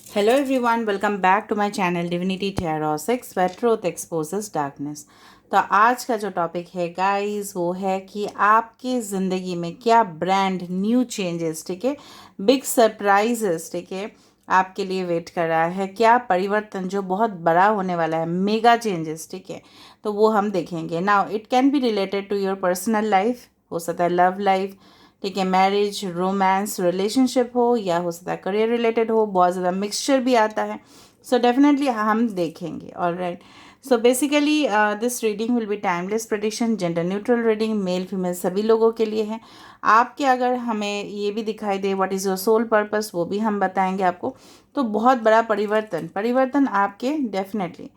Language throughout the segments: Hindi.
Hello everyone, welcome back to my channel Divinity Tarot 6 where truth exposes darkness। तो आज का जो टॉपिक है गाइस वो है कि आपकी ज़िंदगी में क्या ब्रांड न्यू चेंजेस, ठीक है, बिग सरप्राइजेस, ठीक है, आपके लिए वेट कर रहा है। क्या परिवर्तन जो बहुत बड़ा होने वाला है, मेगा चेंजेस, ठीक है, तो वो हम देखेंगे। Now it can be related to your personal life, हो सकता है लव लाइफ, ठीक है, मैरिज, रोमांस, रिलेशनशिप हो, या हो सकता है करियर रिलेटेड हो, बहुत ज़्यादा मिक्सचर भी आता है। सो डेफिनेटली हम देखेंगे। Alright, so basically this reading will be timeless prediction, gender neutral reading, mail female सभी लोगों के लिए है। आपके अगर हमें ये भी दिखाई दे what is your sole purpose, वो भी हम बताएंगे आपको। तो बहुत बड़ा परिवर्तन परिवर्तन आपके डेफिनेटली,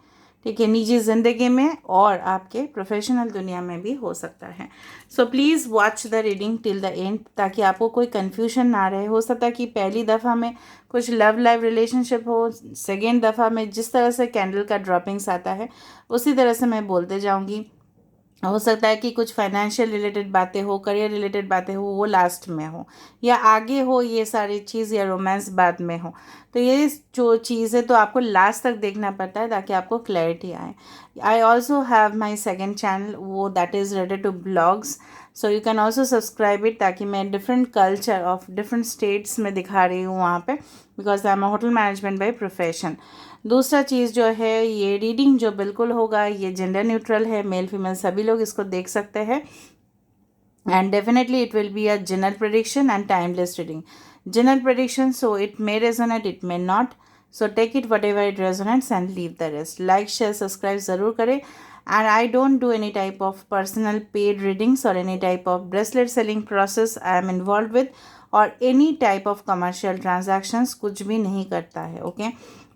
ठीक है, निजी ज़िंदगी में और आपके प्रोफेशनल दुनिया में भी हो सकता है। So please watch the reading till the end ताकि आपको कोई कन्फ्यूजन ना रहे। हो सकता है कि पहली दफ़ा में कुछ लव लाइफ रिलेशनशिप हो, सेकेंड दफ़ा में जिस तरह से कैंडल का ड्रॉपिंग्स आता है उसी तरह से मैं बोलते जाऊँगी। हो सकता है कि कुछ फाइनेंशियल रिलेटेड बातें हो, करियर रिलेटेड बातें हो, वो लास्ट में हो, या आगे हो ये सारी चीज़, या रोमांस बाद में हो। तो ये जो चीज़ है तो आपको लास्ट तक देखना पड़ता है ताकि आपको क्लैरिटी आए। I also have my second channel, वो that is related to blogs, so you can also subscribe it, ताकि मैं different culture of different states में दिखा रही हूँ वहाँ पे, because I am a hotel management by profession. दूसरा चीज़ जो है, ये रीडिंग जो बिल्कुल होगा ये जेंडर न्यूट्रल है, मेल फीमेल सभी लोग इसको देख सकते हैं। And definitely it will be a general prediction and timeless reading. General prediction, so it may resonate, it may not, so take it whatever it resonates and leave the rest. Like share subscribe ज़रूर करें। And I don't do any type of personal paid readings और any type of bracelet selling process I am involve with, और any type of commercial transactions कुछ भी नहीं करता है। Okay,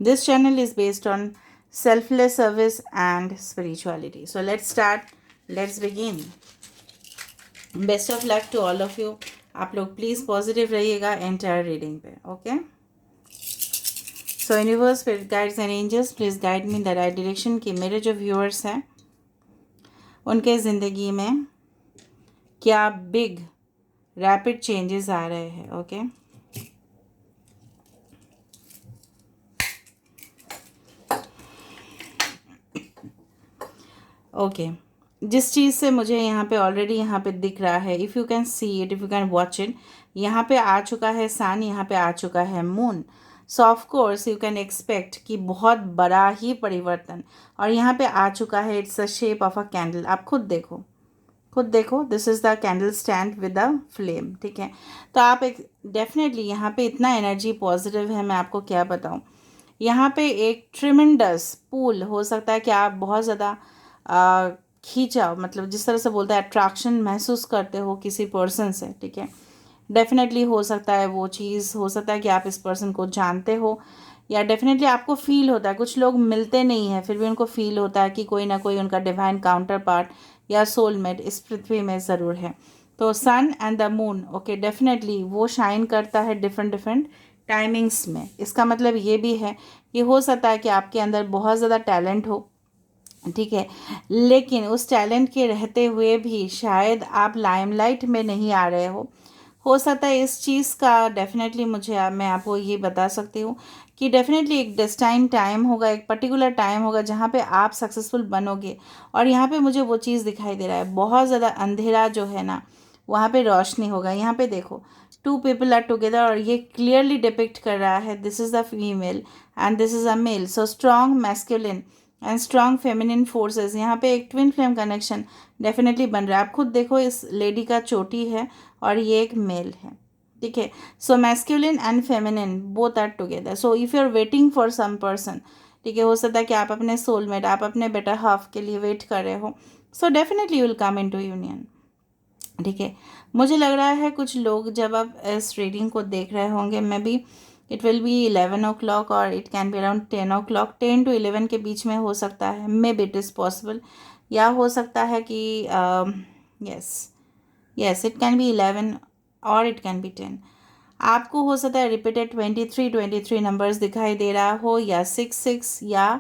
this channel is based on selfless service and spirituality. So let's start, let's begin. Best of luck to all of you. आप लोग प्लीज़ पॉजिटिव रहिएगा एंटायर रीडिंग पे। Okay, so universe, spirit guides and angels please guide me the right direction कि मेरे जो व्यूअर्स हैं उनके ज़िंदगी में क्या बिग रैपिड चेंजेस आ रहे हैं। ओके, ओके, जिस चीज़ से मुझे यहाँ पे ऑलरेडी यहाँ पे दिख रहा है, if you can see it, if you can watch it, यहाँ पे आ चुका है सन, यहाँ पे आ चुका है moon. So of course you can expect कि बहुत बड़ा ही परिवर्तन, और यहाँ पे आ चुका है, it's a shape of a candle. आप खुद देखो, खुद देखो, this is the candle stand with the flame, ठीक है। तो आप एक डेफिनेटली यहाँ पे इतना एनर्जी पॉजिटिव है, मैं आपको क्या बताऊँ। यहाँ पे एक ट्रिमेंडस पुल हो सकता है कि आप बहुत ज़्यादा खींचा, मतलब जिस तरह से बोलता है अट्रैक्शन महसूस करते हो किसी पर्सन से, ठीक है। डेफिनेटली हो सकता है वो चीज़, हो सकता है कि आप इस पर्सन को जानते हो, या डेफिनेटली आपको फील होता है। कुछ लोग मिलते नहीं हैं फिर भी उनको फील होता है कि कोई ना कोई उनका डिवाइन काउंटर पार्ट या सोलमेट इस पृथ्वी में ज़रूर है। तो sun and the moon, okay, definitely वो शाइन करता है डिफरेंट डिफरेंट टाइमिंग्स में। इसका मतलब ये भी है कि हो सकता है कि आपके अंदर बहुत ज़्यादा टैलेंट हो, ठीक है, लेकिन उस टैलेंट के रहते हुए भी शायद आप लाइमलाइट में नहीं आ रहे हो सकता है इस चीज़ का डेफिनेटली मैं आपको ये बता सकती हूँ कि डेफिनेटली एक डेस्टाइन टाइम होगा, एक पर्टिकुलर टाइम होगा जहाँ पे आप सक्सेसफुल बनोगे। और यहाँ पे मुझे वो चीज़ दिखाई दे रहा है, बहुत ज़्यादा अंधेरा जो है ना, वहाँ पे रोशनी होगा। यहाँ पे देखो, टू पीपल आर टुगेदर, और ये क्लियरली डिपिक्ट कर रहा है this is the female and this is a male. So strong masculine and strong feminine forces, यहाँ पे एक ट्विन फ्लेम कनेक्शन डेफिनेटली बन रहा है। आप खुद देखो, इस लेडी का चोटी है और ये एक मेल है, ठीक है। So masculine and feminine both are together. So if you are waiting for some person, ठीक है, हो सकता है कि आप अपने सोलमेट, आप अपने बेटर हाफ के लिए वेट कर रहे हो, so definitely you will come into union, ठीक है। मुझे लग रहा है कुछ लोग जब आप इस रीडिंग को देख रहे होंगे, may be it will B 11 o'clock और it can be around 10 o'clock, 10 to 11 के बीच में हो सकता है, may be it is possible. या हो सकता है कि yes, yes, it can B 11 और इट कैन बी 10। आपको हो सकता है रिपीटेड 23 नंबर्स दिखाई दे रहा हो, या 6 6, या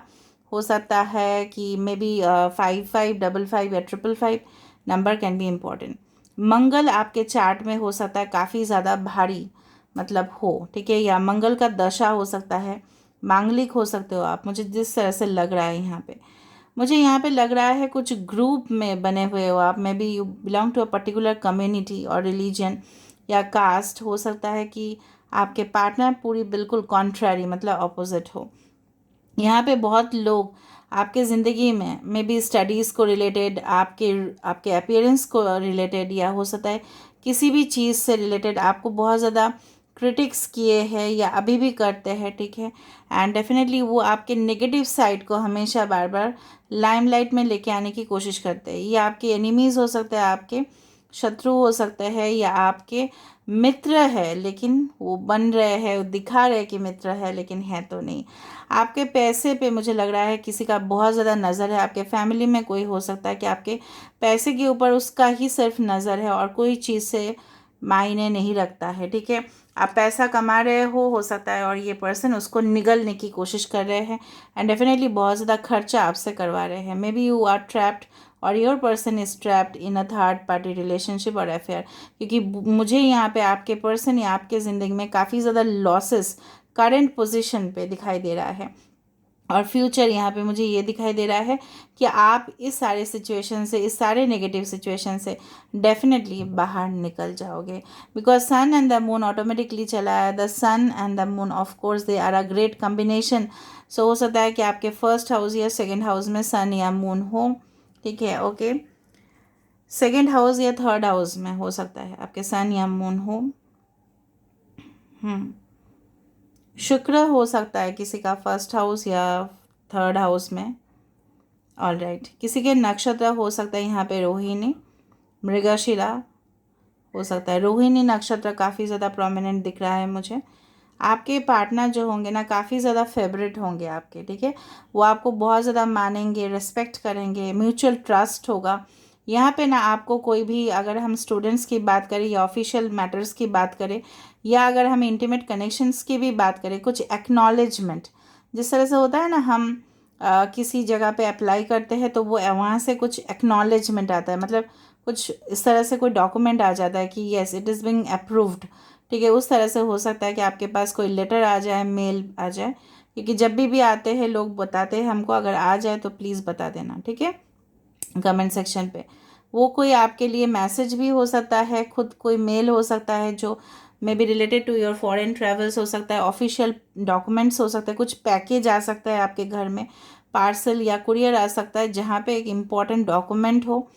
हो सकता है कि मे बी 5 5 5 5 या 5 5 5 नंबर कैन बी इम्पॉर्टेंट। मंगल आपके चार्ट में हो सकता है काफ़ी ज़्यादा भारी मतलब हो, ठीक है, या मंगल का दशा हो सकता है मांगलिक हो सकते हो आप, मुझे जिस तरह से लग रहा है यहाँ पे। मुझे यहाँ पे लग रहा है कुछ ग्रुप में बने हुए हो आप, maybe you belong to a particular community और रिलीजन या कास्ट। हो सकता है कि आपके पार्टनर पूरी बिल्कुल कॉन्ट्ररी मतलब अपोजिट हो। यहाँ पे बहुत लोग आपके ज़िंदगी में मे बी स्टडीज़ को रिलेटेड, आपके आपके अपीयरेंस को रिलेटेड, या हो सकता है किसी भी चीज़ से रिलेटेड आपको बहुत ज़्यादा क्रिटिक्स किए हैं या अभी भी करते हैं, ठीक है। एंड डेफिनेटली वो आपके नेगेटिव साइड को हमेशा बार बार लाइमलाइट में लेके आने की कोशिश करते हैं। ये आपके एनिमीज़ हो सकते हैं, आपके शत्रु हो सकते हैं, या आपके मित्र है, लेकिन वो बन रहे हैं, वो दिखा रहे कि मित्र है लेकिन है तो नहीं। आपके पैसे पे मुझे लग रहा है किसी का बहुत ज़्यादा नज़र है। आपके फैमिली में कोई हो सकता है कि आपके पैसे के ऊपर उसका ही सिर्फ नज़र है और कोई चीज़ से मायने नहीं रखता है, ठीक है। आप पैसा कमा रहे हो सकता है, और ये पर्सन उसको निगलने की कोशिश कर रहे हैं एंड डेफिनेटली बहुत ज़्यादा खर्चा आपसे करवा रहे हैं। Maybe you are trapped और your person is trapped in a third party relationship और अफेयर। क्योंकि मुझे यहाँ पे आपके पर्सन या आपके ज़िंदगी में काफ़ी ज़्यादा लॉसेस करंट पोजीशन पे दिखाई दे रहा है, और फ्यूचर यहाँ पे मुझे ये दिखाई दे रहा है कि आप इस सारे सिचुएशन से, इस सारे नेगेटिव सिचुएशन से डेफिनेटली बाहर निकल जाओगे। Because sun and the moon automatically चला है। The sun and the moon of course they are a great combination. So हो सकता है कि आपके फर्स्ट हाउस या सेकेंड हाउस में सन या मून हो, ठीक है, ओके। सेकेंड हाउस या थर्ड हाउस में हो सकता है आपके सन या मून हो। शुक्र हो सकता है किसी का फर्स्ट हाउस या थर्ड हाउस में। ऑल राइट, किसी के नक्षत्र हो सकता है यहाँ पे रोहिणी, मृगशिरा हो सकता है। रोहिणी नक्षत्र काफ़ी ज़्यादा प्रोमिनेंट दिख रहा है मुझे। आपके पार्टनर जो होंगे ना काफ़ी ज़्यादा फेवरेट होंगे आपके, ठीक है। वो आपको बहुत ज़्यादा मानेंगे, रिस्पेक्ट करेंगे, म्यूचुअल ट्रस्ट होगा यहाँ पे ना। आपको कोई भी, अगर हम स्टूडेंट्स की बात करें या ऑफिशियल मैटर्स की बात करें, या अगर हम इंटीमेट कनेक्शंस की भी बात करें, कुछ एक्नॉलेजमेंट जिस तरह से होता है ना, हम किसी जगह पे अप्लाई करते हैं तो वो वहाँ से कुछ एक्नॉलेजमेंट आता है, मतलब कुछ इस तरह से कोई डॉक्यूमेंट आ जाता है कि yes it is being approved, ठीक है। उस तरह से हो सकता है कि आपके पास कोई लेटर आ जाए, मेल आ जाए, क्योंकि जब भी आते हैं लोग बताते हैं हमको। अगर आ जाए तो प्लीज़ बता देना, ठीक है, कमेंट सेक्शन पे। वो कोई आपके लिए मैसेज भी हो सकता है, खुद कोई मेल हो सकता है जो maybe related to your foreign travels हो सकता है, ऑफिशियल डॉक्यूमेंट्स हो सकता है, कुछ पैकेज आ सकता है आपके घर में, पार्सल या कुरियर आ सकता है जहाँ पे एक इम्पॉर्टेंट डॉक्यूमेंट हो।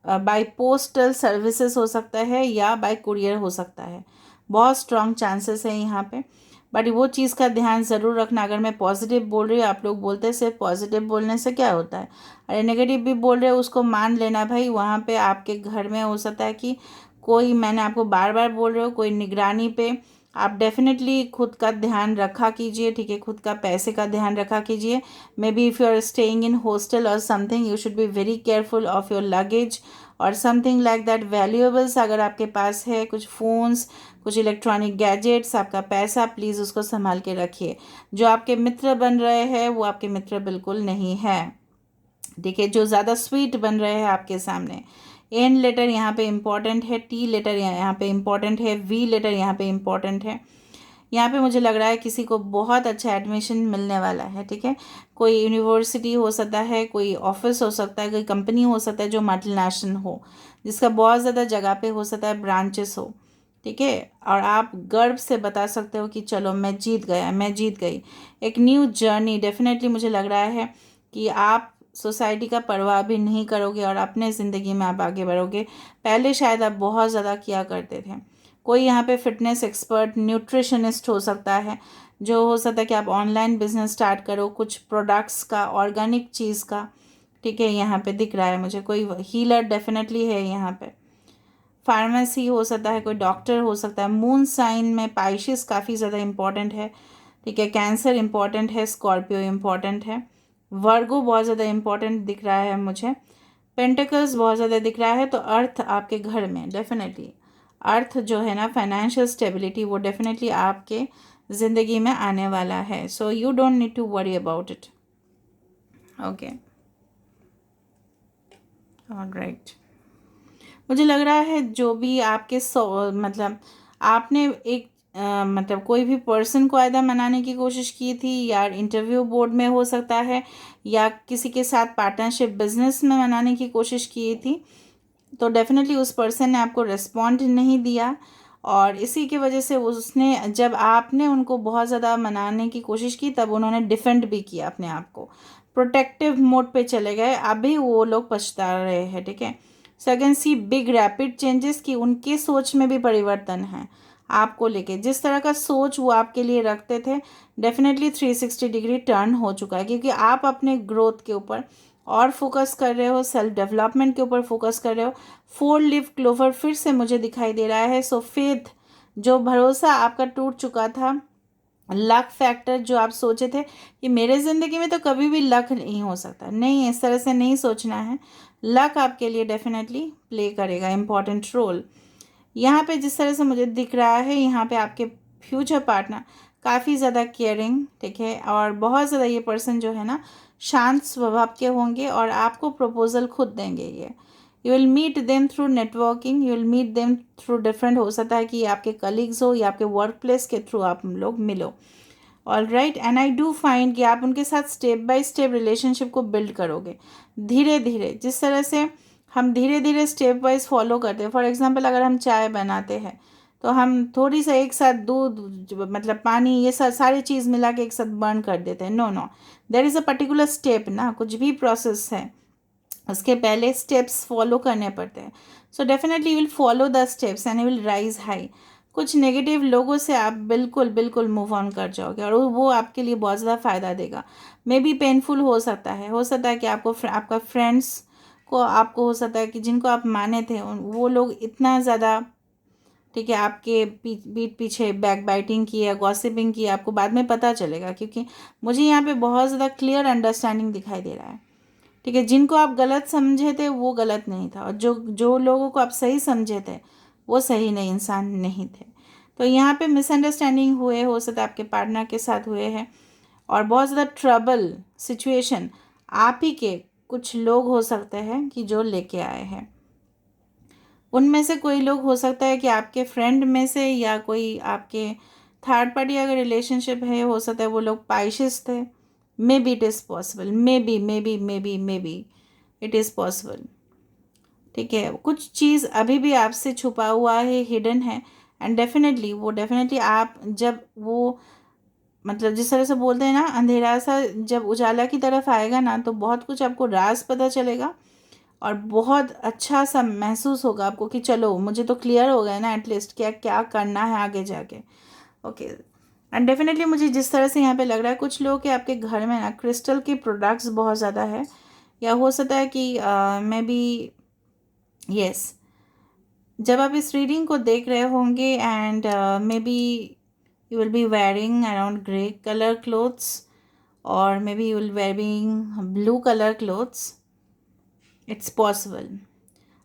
बाय पोस्टल सर्विसेज हो सकता है या बाय कुरियर हो सकता है। बहुत स्ट्रॉन्ग चांसेस है यहाँ पे। बट वो चीज़ का ध्यान ज़रूर रखना। अगर मैं पॉजिटिव बोल रही हूँ, आप लोग बोलते हैं सिर्फ पॉजिटिव बोलने से क्या होता है, अरे नेगेटिव भी बोल रहे हो उसको मान लेना भाई। वहाँ पे आपके घर में हो सकता है कि कोई, मैंने आपको बार बार बोल रहे हो, कोई निगरानी पे। आप डेफिनेटली खुद का ध्यान रखा कीजिए, ठीक है, खुद का पैसे का ध्यान रखा कीजिए। Maybe if you are staying in hostel और something, you should be very careful of your luggage और समथिंग लाइक दैट। वैल्यूएबल्स अगर आपके पास है, कुछ फ़ोन्स, कुछ इलेक्ट्रॉनिक गैजेट्स, आपका पैसा, प्लीज़ उसको संभाल के रखिए। जो आपके मित्र बन रहे हैं वो आपके मित्र बिल्कुल नहीं है, ठीक है, जो ज़्यादा स्वीट बन रहे हैं आपके सामने। एन लेटर यहाँ पे इम्पॉर्टेंट है, टी लेटर यहाँ पे इम्पॉर्टेंट है, वी लेटर यहाँ पे इम्पॉर्टेंट है। यहाँ पे मुझे लग रहा है किसी को बहुत अच्छा एडमिशन मिलने वाला है, ठीक है। कोई यूनिवर्सिटी हो सकता है, कोई ऑफिस हो सकता है, कोई कंपनी हो सकता है जो मल्टीनेशनल हो, जिसका बहुत ज़्यादा जगह पे हो सकता है ब्रांचेस हो, ठीक है। और आप गर्व से बता सकते हो कि चलो मैं जीत गया, मैं जीत गई। एक न्यू जर्नी डेफिनेटली मुझे लग रहा है कि आप सोसाइटी का परवाह भी नहीं करोगे और अपने ज़िंदगी में आप आगे बढ़ोगे। पहले शायद आप बहुत ज़्यादा किया करते थे। कोई यहाँ पे फिटनेस एक्सपर्ट, न्यूट्रिशनिस्ट हो सकता है, जो हो सकता है कि आप ऑनलाइन बिजनेस स्टार्ट करो कुछ प्रोडक्ट्स का, ऑर्गेनिक चीज़ का, ठीक है। यहाँ पे दिख रहा है मुझे कोई हीलर डेफिनेटली है यहाँ पे। फार्मेसी हो सकता है, कोई डॉक्टर हो सकता है। मून साइन में पाइशिस काफ़ी ज़्यादा इंपॉर्टेंट है, ठीक है। कैंसर इंपॉर्टेंट है, स्कॉर्पियो इंपॉर्टेंट है, वर्गो बहुत ज़्यादा इंपॉर्टेंट दिख रहा है मुझे, पेंटिकल्स बहुत ज़्यादा दिख रहा है। तो अर्थ आपके घर में डेफिनेटली, अर्थ जो है ना, फाइनेंशियल स्टेबिलिटी, वो डेफिनेटली आपके ज़िंदगी में आने वाला है। So you don't need to worry about it, okay, alright. मुझे लग रहा है जो भी आपके मतलब आपने एक मतलब कोई भी पर्सन को आयदा मनाने की कोशिश की थी, या इंटरव्यू बोर्ड में हो सकता है, या किसी के साथ पार्टनरशिप बिजनेस में मनाने की कोशिश की थी, तो डेफिनेटली उस पर्सन ने आपको रिस्पॉन्ड नहीं दिया, और इसी की वजह से उसने, जब आपने उनको बहुत ज़्यादा मनाने की कोशिश की, तब उन्होंने डिफेंड भी किया अपने आप को, प्रोटेक्टिव मोड पे चले गए। अभी वो लोग पछता रहे हैं, ठीक है। So I can see big rapid changes, कि उनकी सोच में भी परिवर्तन है आपको लेके। जिस तरह का सोच वो आपके लिए रखते थे, डेफिनेटली 360 डिग्री टर्न हो चुका है, क्योंकि आप अपने ग्रोथ के ऊपर और फोकस कर रहे हो, सेल्फ डेवलपमेंट के ऊपर फोकस कर रहे हो। 4 लीफ क्लोवर फिर से मुझे दिखाई दे रहा है। सो फेथ, जो भरोसा आपका टूट चुका था, लक फैक्टर जो आप सोचे थे कि मेरे ज़िंदगी में तो कभी भी लक नहीं हो सकता, नहीं, इस तरह से नहीं सोचना है। लक आपके लिए डेफिनेटली प्ले करेगा इम्पॉर्टेंट रोल। यहाँ पे जिस तरह से मुझे दिख रहा है, यहाँ पे आपके फ्यूचर पार्टनर काफ़ी ज़्यादा केयरिंग, ठीक है, और बहुत ज़्यादा ये पर्सन जो है ना, शांत स्वभाव के होंगे, और आपको प्रपोजल खुद देंगे ये। You will meet them through networking, you will meet them through different, हो सकता है कि ये आपके कलीग्स हो या आपके वर्क प्लेस के थ्रू आप लोग मिलो। All right, and I do find कि आप उनके साथ स्टेप बाय स्टेप रिलेशनशिप को बिल्ड करोगे, धीरे धीरे। जिस तरह से हम धीरे धीरे स्टेप वाइज फॉलो करते हैं, फॉर एग्जांपल अगर हम चाय बनाते हैं, तो हम थोड़ी सा एक साथ दूध, मतलब पानी, ये सारी चीज़ मिला के एक साथ बर्न कर देते हैं। No no, there is a particular step ना, कुछ भी प्रोसेस है उसके पहले स्टेप्स फॉलो करने पड़ते हैं। सो definitely you will follow the steps and you will rise high. कुछ नेगेटिव लोगों से आप बिल्कुल बिल्कुल मूव ऑन कर जाओगे, और वो आपके लिए बहुत ज़्यादा फ़ायदा देगा। मे बी पेनफुल हो सकता है, कि आपका फ्रेंड्स को, आपको हो सकता है कि जिनको आप माने थे वो लोग इतना ज़्यादा, ठीक है, आपके पीठ पीछे बैक बाइटिंग की है, गॉसिपिंग की है, आपको बाद में पता चलेगा, क्योंकि मुझे यहाँ पे बहुत ज़्यादा क्लियर अंडरस्टैंडिंग दिखाई दे रहा है, ठीक है। जिनको आप गलत समझे थे वो गलत नहीं था, और जो जो लोगों को आप सही समझे थे वो सही नहीं, इंसान नहीं थे। तो यहाँ पे मिसअंडरस्टैंडिंग हुए, हो सकता है आपके पार्टनर के साथ हुए हैं, और बहुत ज़्यादा ट्रबल सिचुएशन आप ही के कुछ लोग हो सकते हैं कि जो लेके आए हैं। उनमें से कोई लोग हो सकता है कि आपके फ्रेंड में से, या कोई आपके थर्ड पार्टी अगर रिलेशनशिप है, हो सकता है वो लोग पाइशिस थे। May be it is possible, may be it is possible, ठीक है। कुछ चीज़ अभी भी आपसे छुपा हुआ है, हिडन है, एंड डेफिनेटली आप जब वो, मतलब जिस तरह से बोलते हैं ना, अंधेरा सा जब उजाला की तरफ आएगा ना, तो बहुत कुछ आपको राज पता चलेगा, और बहुत अच्छा सा महसूस होगा आपको कि चलो मुझे तो क्लियर हो गया ना एटलीस्ट, क्या क्या करना है आगे जाके। ओके, एंड डेफिनेटली मुझे जिस तरह से यहाँ पे लग रहा है, कुछ लोग के आपके घर में ना क्रिस्टल के प्रोडक्ट्स बहुत ज़्यादा है, या हो सकता है कि मे बी, यस, जब आप इस रीडिंग को देख रहे होंगे, and maybe you will be wearing around grey colour clothes, और maybe you will wearing blue colour clothes, it's possible.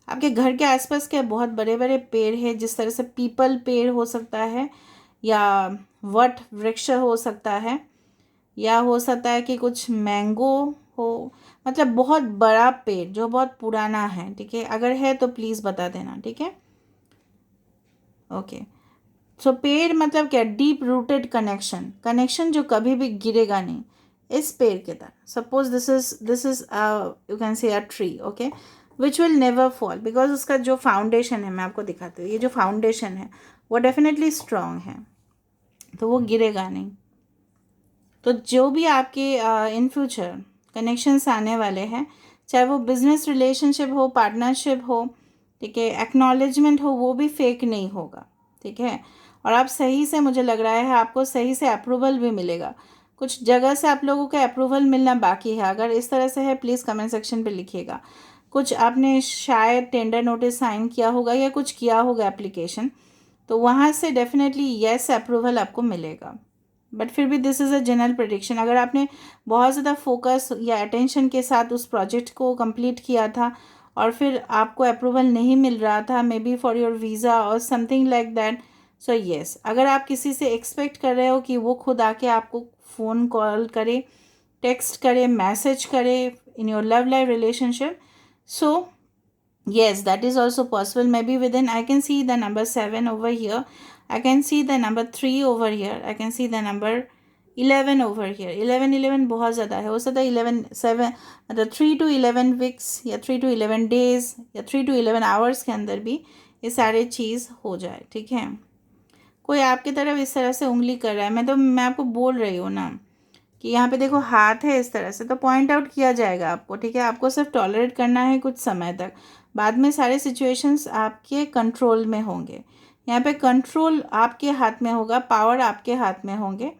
आपके घर के आसपास के बहुत बड़े बड़े पेड़ हैं, जिस तरह से पीपल पेड़ हो सकता है, या वट वृक्ष हो सकता है, या हो सकता है कि कुछ मैंगो हो, मतलब बहुत बड़ा पेड़ जो बहुत पुराना है, ठीक है। अगर है तो प्लीज़ बता देना, ठीक है। ओके, सो पेड़ मतलब क्या, डीप रूटेड कनेक्शन, जो कभी भी गिरेगा नहीं, इस पेड़ के तरह। Suppose this is you can say a tree, okay, which will never fall, because उसका जो फाउंडेशन है, मैं आपको दिखाती हूँ, ये जो फाउंडेशन है वो डेफिनेटली स्ट्रांग है, तो वो गिरेगा नहीं। तो जो भी आपके इन फ्यूचर कनेक्शंस आने वाले हैं, चाहे वो बिजनेस रिलेशनशिप हो, पार्टनरशिप हो, ठीक है, एक्नॉलेजमेंट हो, वो भी फेक नहीं होगा, ठीक है। और आप सही से, मुझे लग रहा है आपको सही से अप्रूवल भी मिलेगा। कुछ जगह से आप लोगों का अप्रूवल मिलना बाकी है, अगर इस तरह से है प्लीज़ कमेंट सेक्शन पे लिखिएगा। कुछ आपने शायद टेंडर नोटिस साइन किया होगा, या कुछ किया होगा एप्लीकेशन, तो वहाँ से डेफिनेटली येस अप्रूवल आपको मिलेगा। बट फिर भी this is a general prediction. अगर आपने बहुत ज़्यादा फोकस या अटेंशन के साथ उस प्रोजेक्ट को कंप्लीट किया था, और फिर आपको अप्रूवल नहीं मिल रहा था, maybe for your visa और something like that, so yes, अगर आप किसी से एक्सपेक्ट कर रहे हो कि वो खुद आके आपको फ़ोन कॉल करे, टेक्स्ट करे, मैसेज करे in your love life relationship, so yes, that is also possible. Maybe within, I can see the number 7 over here. I can see the number 3 over here. I can see the number 11 over here. 11 बहुत ज़्यादा है, हो सकता है 7 मतलब 3 to 11 वीक्स या 3 to 11 डेज या 3 to 11 आवर्स के अंदर भी ये सारे चीज़ हो जाए, ठीक है। कोई आपकी तरफ इस तरह से उंगली कर रहा है, मैं आपको बोल रही हूँ ना कि यहाँ पे देखो हाथ है इस तरह से, तो पॉइंट आउट किया जाएगा आपको, ठीक है। आपको सिर्फ टॉलरेट करना है कुछ समय तक, बाद में सारे सिचुएशंस आपके कंट्रोल में होंगे। यहाँ पे कंट्रोल आपके हाथ में होगा, पावर आपके हाथ में होंगे,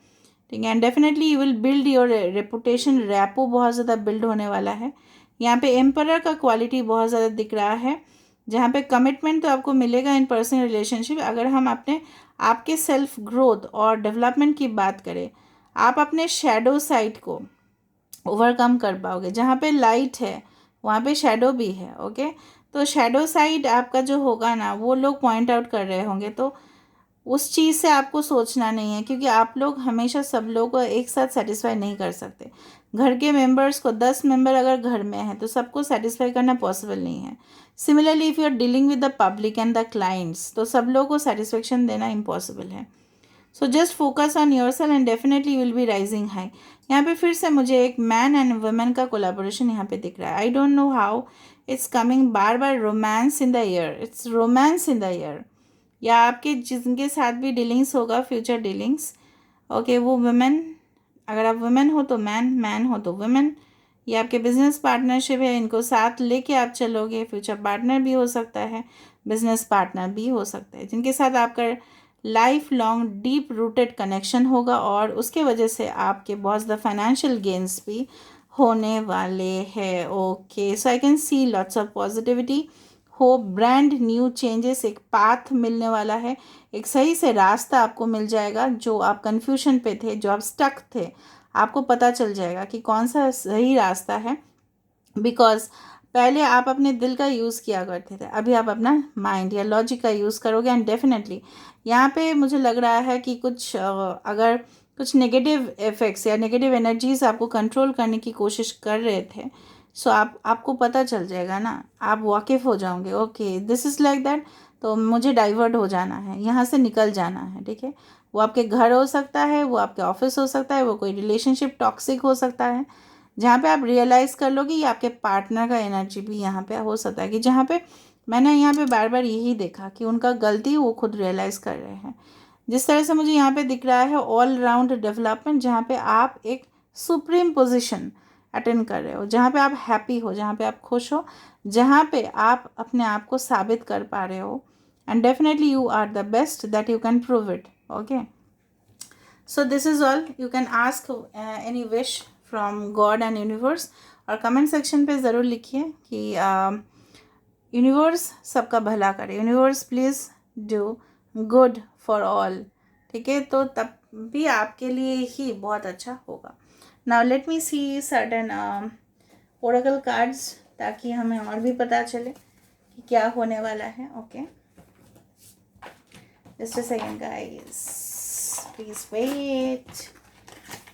ठीक है। And definitely you will build your reputation, rapport बहुत ज़्यादा बिल्ड होने वाला है। यहाँ पे एम्परर का क्वालिटी बहुत ज़्यादा दिख रहा है, जहाँ पे कमिटमेंट तो आपको मिलेगा इन पर्सनल रिलेशनशिप। अगर हम आपके सेल्फ ग्रोथ और डेवलपमेंट की बात करें, आप अपने शैडो साइड को ओवरकम कर पाओगे। जहाँ पे लाइट है वहाँ पे शैडो भी है, ओके। तो शैडो साइड आपका जो होगा ना, वो लोग पॉइंट आउट कर रहे होंगे, तो उस चीज़ से आपको सोचना नहीं है, क्योंकि आप लोग हमेशा सब लोगों को एक साथ सेटिस्फाई नहीं कर सकते। घर के मेंबर्स को 10 मेंबर अगर घर में हैं तो सबको सेटिस्फाई करना पॉसिबल नहीं है। Similarly if you are dealing with the public and the clients, तो सब लोगों को सेटिस्फेक्शन देना इम्पॉसिबल है। So just focus on yourself and definitely you will be rising high. यहाँ पे फिर से मुझे एक मैन एंड वुमेन का कोलाबोरेशन यहाँ पे दिख रहा है। I don't know how it's coming, बार बार romance in the air, it's romance in the air, या आपके जिनके साथ भी डीलिंग्स होगा, फ्यूचर डीलिंग्स, ओके, वो वुमेन, अगर आप वुमेन हो तो मैन, मैन हो तो वुमेन, ये आपके बिजनेस पार्टनरशिप है, इनको साथ लेके आप चलोगे। फ्यूचर पार्टनर भी हो सकता है, बिजनेस पार्टनर भी हो सकता है, जिनके साथ आपका life long deep rooted connection होगा, और उसके वजह से आपके बहुत ज़्यादा फाइनेंशियल गेन्स भी होने वाले हैं, okay. So I can C lots of positivity, hope, brand new changes, एक पाथ मिलने वाला है, एक सही से रास्ता आपको मिल जाएगा। जो आप कन्फ्यूजन पे थे, जो आप स्टक थे, आपको पता चल जाएगा कि कौन सा सही रास्ता है। बिकॉज पहले आप अपने दिल का यूज़ किया करते थे, अभी आप अपना माइंड या लॉजिक का यूज़ करोगे। एंड डेफिनेटली यहाँ पे मुझे लग रहा है कि अगर कुछ नेगेटिव इफ़ेक्ट्स या नेगेटिव एनर्जीज आपको कंट्रोल करने की कोशिश कर रहे थे, सो आपको पता चल जाएगा ना, आप वाकिफ़ हो जाओगे, okay this is like that, तो मुझे डाइवर्ट हो जाना है, यहाँ से निकल जाना है, ठीक है। वो आपके घर हो सकता है, वो आपके ऑफिस हो सकता है, वो कोई रिलेशनशिप टॉक्सिक हो सकता है, जहाँ पे आप रियलाइज़ कर लोगे, ये आपके पार्टनर का एनर्जी भी यहाँ पे हो सकता है, कि जहाँ पे मैंने यहाँ पे बार बार यही देखा कि उनका गलती वो खुद रियलाइज़ कर रहे हैं। जिस तरह से मुझे यहाँ पे दिख रहा है ऑल राउंड डेवलपमेंट, जहाँ पे आप एक सुप्रीम पोजीशन अटेंड कर रहे हो, जहाँ पे आप हैप्पी हो, जहाँ पे आप खुश हो, जहाँ पे आप अपने आप को साबित कर पा रहे हो। And definitely you are the best that you can prove it, okay. So this is all, you can ask any wish from God and universe, और कमेंट सेक्शन पे ज़रूर लिखिए कि यूनिवर्स सबका भला करे, universe please do good for all, ठीक है। तो तब भी आपके लिए ही बहुत अच्छा होगा। नाउ लेट मी सी सर्टेन ओरेकल कार्ड्स, ताकि हमें और भी पता चले कि क्या होने वाला है, okay. Just a second guys, please wait,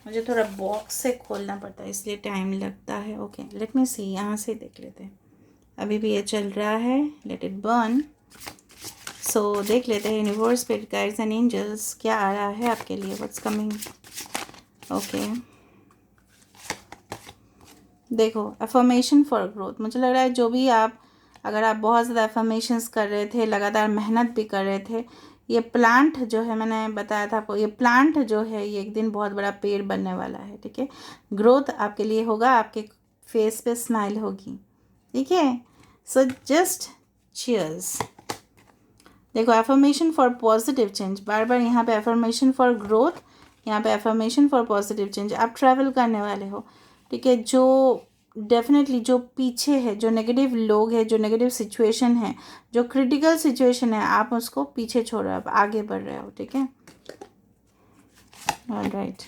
मुझे थोड़ा बॉक्स से खोलना पड़ता है इसलिए टाइम लगता है, ओके। लेट मी सी, यहाँ से देख लेते हैं, अभी भी ये चल रहा है, लेट इट बर्न। सो देख लेते हैं universe, spirit guides and angels क्या आ रहा है आपके लिए, व्हाट्स कमिंग, ओके। देखो, अफर्मेशन फॉर ग्रोथ, मुझे लग रहा है जो भी अगर आप बहुत ज़्यादा अफर्मेशंस कर रहे थे, लगातार मेहनत भी कर रहे थे, ये प्लांट जो है, मैंने बताया था आपको, ये प्लांट जो है ये एक दिन बहुत बड़ा पेड़ बनने वाला है, ठीक है। ग्रोथ आपके लिए होगा, आपके फेस पे स्माइल होगी, ठीक है। So just cheers. देखो, एफर्मेशन फॉर पॉजिटिव चेंज, बार बार यहाँ पे एफर्मेशन फॉर ग्रोथ, यहाँ पे एफर्मेशन फॉर पॉजिटिव चेंज। आप ट्रैवल करने वाले हो, ठीक है। जो डेफिनेटली जो पीछे है, जो नेगेटिव लोग हैं, जो नेगेटिव सिचुएशन है, जो क्रिटिकल सिचुएशन है, आप उसको पीछे छोड़ रहे हो, आप आगे बढ़ रहे हो, ठीक है। ऑलराइट,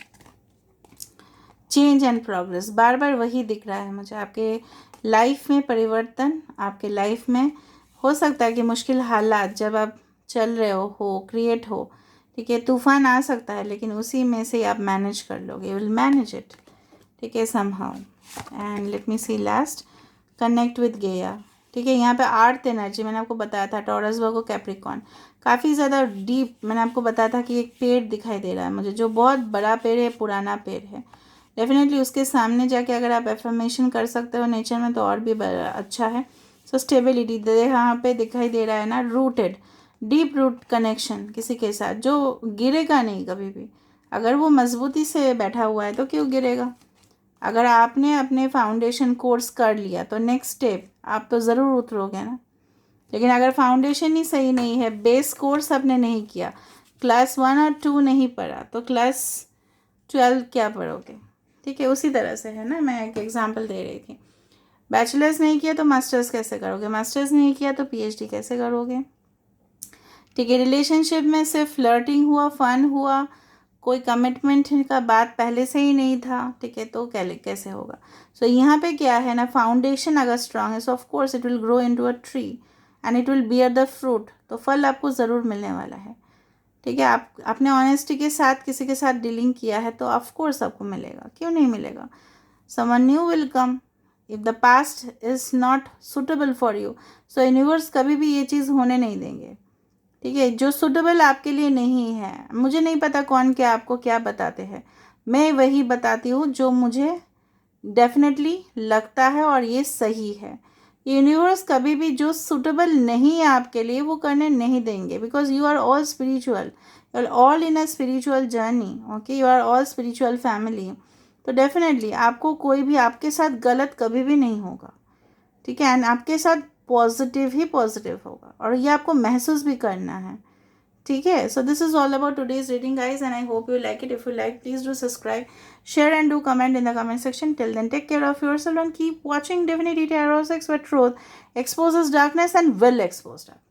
चेंज एंड प्रोग्रेस, बार बार वही दिख रहा है मुझे, आपके लाइफ में परिवर्तन, आपके लाइफ में हो सकता है कि मुश्किल हालात जब आप चल रहे हो क्रिएट हो, ठीक है, तूफान आ सकता है, लेकिन उसी में से आप मैनेज कर लोगे, यू विल मैनेज इट, ठीक है, somehow. And let me see last, connect with Gaia, ठीक है। यहाँ पे आर्थ एनर्जी मैंने आपको बताया था, टॉरस वर्गो कैप्रिकॉर्न, काफ़ी ज़्यादा डीप, मैंने आपको बताया था कि एक पेड़ दिखाई दे रहा है मुझे, जो बहुत बड़ा पेड़ है, पुराना पेड़ है। डेफिनेटली उसके सामने जाके अगर आप एफर्मेशन कर सकते हो नेचर में तो और भी अच्छा है। सो स्टेबिलिटी यहाँ पे दिखाई दे रहा है ना, रूटेड, डीप रूट कनेक्शन किसी के साथ, जो गिरेगा नहीं कभी भी। अगर वो मजबूती से बैठा हुआ है तो क्यों गिरेगा। अगर आपने अपने फाउंडेशन कोर्स कर लिया तो नेक्स्ट स्टेप आप तो ज़रूर उतरोगे ना। लेकिन अगर फाउंडेशन ही सही नहीं है, बेस कोर्स आपने नहीं किया, क्लास 1 और 2 नहीं पढ़ा, तो क्लास 12 क्या पढ़ोगे। ठीक है, उसी तरह से है ना, मैं एक एग्जांपल दे रही थी। बैचलर्स नहीं किया तो मास्टर्स कैसे करोगे, मास्टर्स नहीं किया तो पीएचडी कैसे करोगे। ठीक है, रिलेशनशिप में सिर्फ फ्लर्टिंग हुआ, फन हुआ, कोई कमिटमेंट का बात पहले से ही नहीं था, ठीक है, तो कैसे होगा। सो यहाँ पे क्या है ना, फाउंडेशन अगर स्ट्रांग है सो of course it will grow into a tree and it will bear the fruit, तो फल आपको ज़रूर मिलने वाला है। ठीक है, आप अपने ऑनेस्टी के साथ किसी के साथ डीलिंग किया है तो ऑफ कोर्स आपको मिलेगा, क्यों नहीं मिलेगा। Someone new will come if the past is not suitable for you, so universe कभी भी ये चीज़ होने नहीं देंगे। ठीक है, जो सुटेबल आपके लिए नहीं है, मुझे नहीं पता कौन क्या आपको क्या बताते हैं, मैं वही बताती हूँ जो मुझे डेफिनेटली लगता है और ये सही है। यूनिवर्स कभी भी जो सुटेबल नहीं है आपके लिए वो करने नहीं देंगे, because you are all spiritual, you are all in a spiritual journey, okay, you are all spiritual family. तो डेफिनेटली आपको कोई भी आपके साथ गलत कभी भी नहीं होगा। ठीक है, एंड आपके साथ पॉजिटिव ही पॉजिटिव होगा और ये आपको महसूस भी करना है। ठीक है, so this is all about today's reading guys and I hope you like it. If you like please do subscribe, share and do comment in the comment section. Till then, take care of yourself and keep watching Divinity Tarot 6, where truth exposes darkness and will expose darkness.